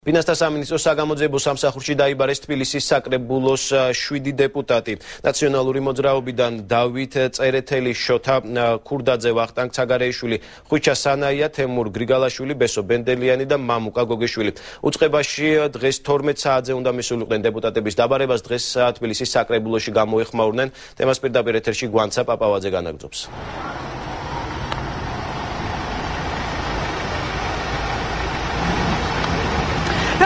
ფინანსთა სამინისტროს საგამოძიებო სამსახურში დაიბარეს თბილისის საკრებულოს 7 დეპუტატი. ნაციონალური მოძრაობიდან დავით წერეთელი, შოთა ქურდაძე, ვახტანგ ცაგარეიშვილი, ხვიჩა სანაია, თემურ გრიგალაშვილი, ბესო ბენდელიანი და მამუკა გოგეშვილი. უწყებაში დღეს 12 საათზე უნდა მისულიყვნენ დეპუტატების დაბარებას. დღეს თბილისის საკრებულოში გამოეხმაურნენ. თემას პირდაპირ ეთერში გვანცა პაპავაძე განაგრძობს.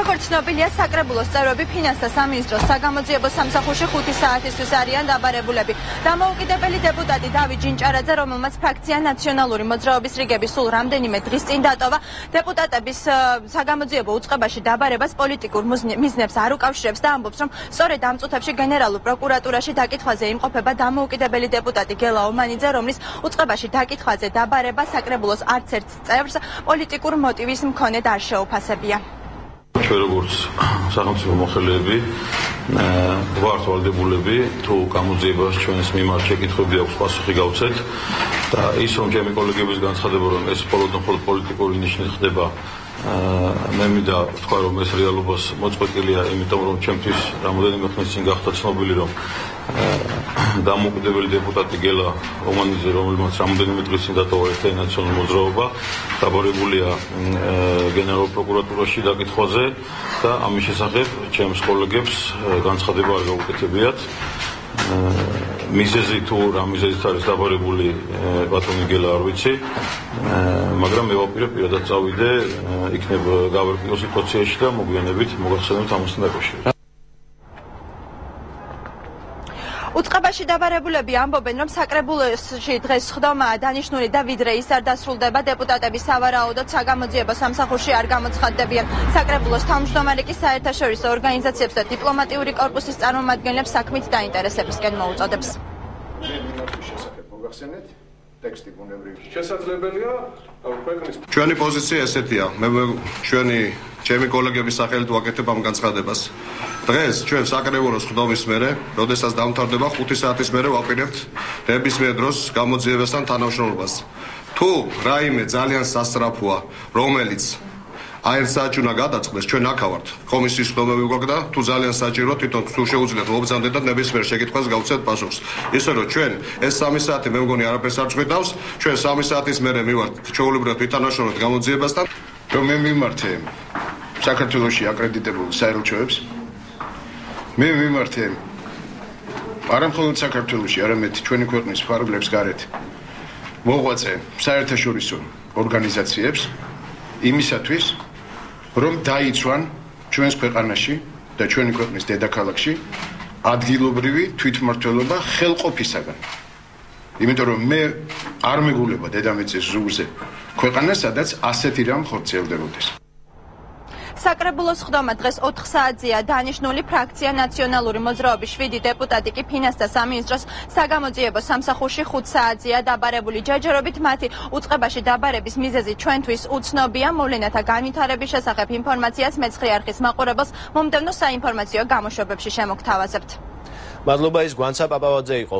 როგორც ცნობილია, საკრებულოს წევრები ფინანსთა სამინისტროს საგამოძიებო სამსახურში 5 საათისთვის არიან დაბარებულები. დამოუკიდებელი დეპუტატი დავით ჯინჭარაძე, რომელმაც ფრაქცია ნაციონალური მოძრაობის რიგები სულ რამდენიმე დღის წინ დატოვა, დეპუტატების საგამოძიებო უწყებაში დაბარებას პოლიტიკურ მიზნებს არ უკავშირებს და ამბობს, რომ სწორედ ამ წუთებში გენერალურ პროკურატურაში დაკითხვაზე იმყოფება დამოუკიდებელი დეპუტატი გელა ომანიძე, რომლის უწყებაში დაკითხვაზე დაბარება საკრებულოს არც ერთ წევრს პოლიტიკურ მოტივის მქონედ არ შეუფასებია. ჩვენ როგორც სახელმწიფო მოხელეები ვართ ვალდებულები თუ გამოძიებას ჩვენს მიმართ შეკითხვები აქვს პასუხი გავცეთ და ის რომ ჩემი კოლეგების განცხადება რომ ეს მხოლოდ პოლიტიკური ნიშნით ხდება მე მინდა ვთქვა რომ ეს რეალობას მოწყვეტილია იმიტომ რომ ჩემთვის რამოდენიმე ხნის წინ გახდა ცნობილი რომ დამოუკიდებელი დეპუტატი გელა ომანიძე რომელმაც რამოდენიმე დღის წინ დატოვა ერთიანი ნაციონალური მოძრაობა დაბარებულია გენერალურ პროკურატურაში დაკითხვაზე და ამის შესახებ ჩემს კოლეგებს განცხადება არ გაუკეთებიათ მიზეზი თუ რა მიზეზით არის დაბარებული ბატონი გელა არ ვიცი მაგრამ მე ვაპირებ პირადად წავიდე იქნებ გავერკვიო სიტუაციაში და მოგვიანებით მოგახსენებთ ამასთან დაკავშირებით. უწყებაში დაბარებულები ამბობენ, რომ საკრებულოში დღეს ხდომაა დანიშნული და ვიდრე ის არ დასრულდება, დეპუტატები სავარაუდოდ საგამოძიებო სამსახურში არ გამოცხადდებიან. საკრებულოს თავმჯდომარე კი საერთაშორისო ორგანიზაციებს და დიპლომატიური კორპუსის წარმომადგენლებს საქმით დაინტერესებისკენ მოუწოდებს. ტექსტი ბუნებრივი შესაძლებელია ქვეყნის ჩვენი პოზიცია ესეთია მე ჩემი კოლეგების სახელით ვაკეთებ ამ განცხადებას დღეს ჩვენ საკრებულოს ხდომის მერე როდესაც დამთავრდება 5 საათის მერე ვაპირებთ ნებისმიერ დროს გამოძიებასთან თანამშრომლობას თუ რაიმე ძალიან სასწრაფოა რომელიც აერთ საათში უნდა გადაწყდეს ჩვენ აქ ვართ კომისიის ხდომები გვაქვს და თუ ძალიან საჭიროა თვითონ თუ შეუძლიათ მობრძანდეთ და ნებისმიერ შეკითხვას გავცეთ პასუხს ისე რომ ჩვენ ეს 3 საათი მე მგონი არაფერს არ წვიდავს ჩვენ 3 საათის მერე მივართ ჩვეულებრივად ვითანაშრომლოთ გამოძიებასთან რომ მე მიმართე საქართველოში აკრედიტებულ საელჩოებს მე მიმართე არა მხოლოდ საქართველოში არამედ ჩვენი ქვეყნის ფარგლებს გარეთ მოღვაწე საერთაშორისო ორგანიზაციებს იმისათვის რომ დაიცვან ჩვენს ქვეყანაში და ჩვენი ქვეყნის დედაქალაქში ადგილობრივი თვითმმართველობა ხელყოფისაგან. იმიტომ რომ მე არ მეგულება დედამიწის ზურგზე ქვეყანა, სადაც ასეთი რამ ხორციელდებოდეს. საკრებულოს ხდომა დღეს 4 საათზეა დანიშნული ფრაქცია ნაციონალური მოძრაობის 7 დეპუტატი კი ფინანსთა სამინისტროს საგამოძიებო სამსახურში 5 საათზეა დაბარებული ჯერჯერობით მათი უწყებაში დაბარების მიზეზი ჩვენთვის უცნობია მოვლენათა განვითარების შესახებ ინფორმაციას მეცხრე არხის მაყურებელს მომდევნო საინფორმაციო გამოშვებებში შემოგთავაზებთ. მადლობა ის გვანცა პაპავაძე იყო.